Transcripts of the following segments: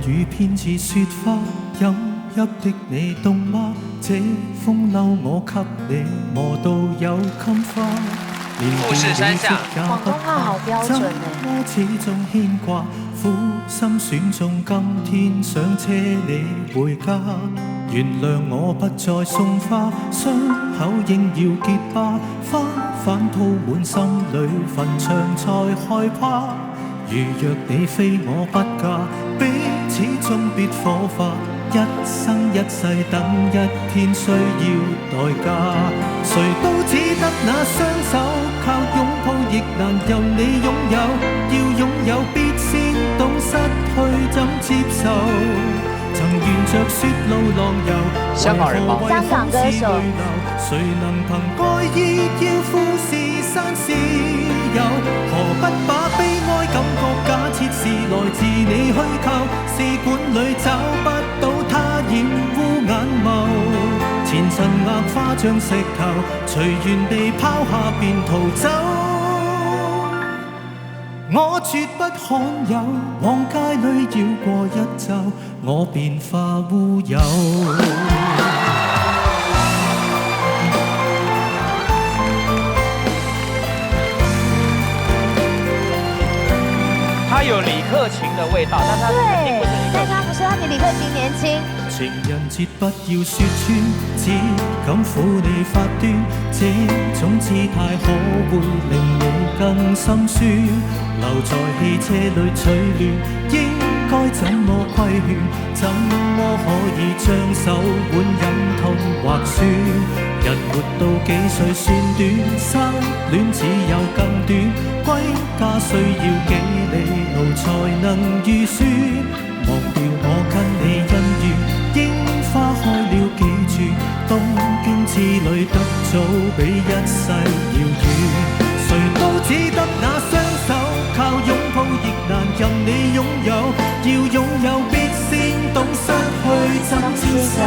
語偏似雪花，飲泣的你凍嗎？這風褸我給你磨到有襟花。富士山下，廣東話好標準呢。怎麼始終牽掛？苦心選中今天想車你回家。原諒我不再送花，傷口應要結疤，花瓣鋪滿心裏，墳場才害怕。如若你非我不嫁，彼此終必火化，一生一世等一天需要代價。誰都只得那雙手，靠擁抱亦難由你擁有，要擁有必先懂失去怎接受。曾沿着雪路浪遊，香港人嗎？香港歌手。誰能憑愛意要富士山私有？何不把悲哀感覺假設是來自你虛構？試管裏找不到他染污眼眸，前塵硬化像石頭，隨緣地拋下便逃走。我絕不罕有，往街裏繞過一晝，我便化烏有。他有李克勤的味道，但他並不是李克勤。但他不是，他比李克勤年輕。情人節不要說穿，只敢撫你發端，這種姿態可會令你更心酸？留在汽車裏取暖，應該怎麼規勸？怎麼可以將手腕忍痛劃酸？人活到幾歲算短，生戀只有更短，歸家需要幾里路才能預算？忘掉我跟你恩怨，櫻花開了幾處，東京之旅得早比一世遙遠。誰都只得那雙手，靠擁抱亦難任你擁有，要擁有必先懂失去怎接受。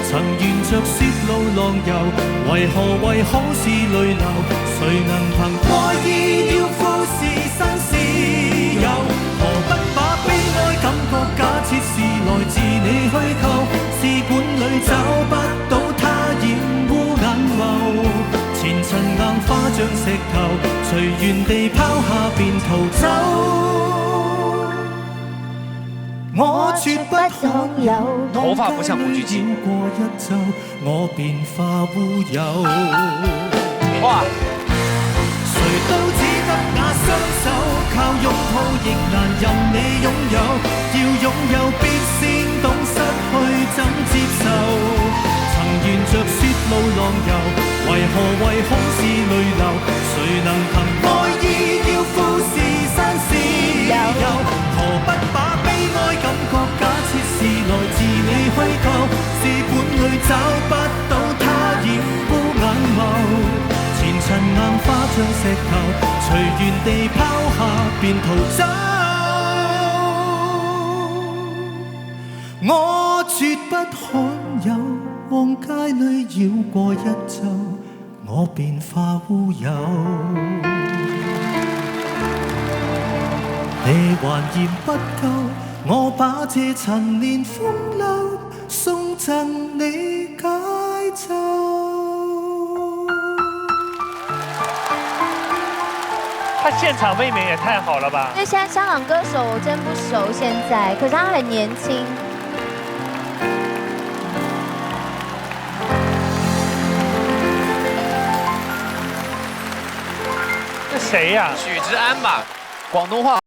曾沿着雪路浪遊，為何為好事淚流？誰能憑愛意要富士山私有？何不把悲哀感覺假設是來自你虛構？試管裏找不到他染污眼眸，前塵硬化像石頭，隨緣地拋下便逃走。我絕不罕有，頭髮不像古巨基。過一晝，我便化烏有。哇！誰都只得那雙手，靠擁抱亦難任你擁有，要擁有必先懂失去怎接受。曾沿着雪路浪遊，為何為好事淚流？誰能憑愛意要富士山私有？何不把悲哀感覺假設是來自你虛構？試管裏找不到他染污眼眸，前塵硬化像石頭，隨緣地拋下便逃走。我絕不罕有，往街裏繞過一晝，我便化烏有。你還嫌不夠，我把這陳年風流送贈你解咒。他現場未免也太好了吧？因為現在香港歌手我真不熟，現在，可是他很年輕。這誰呀？許志安吧，廣東話。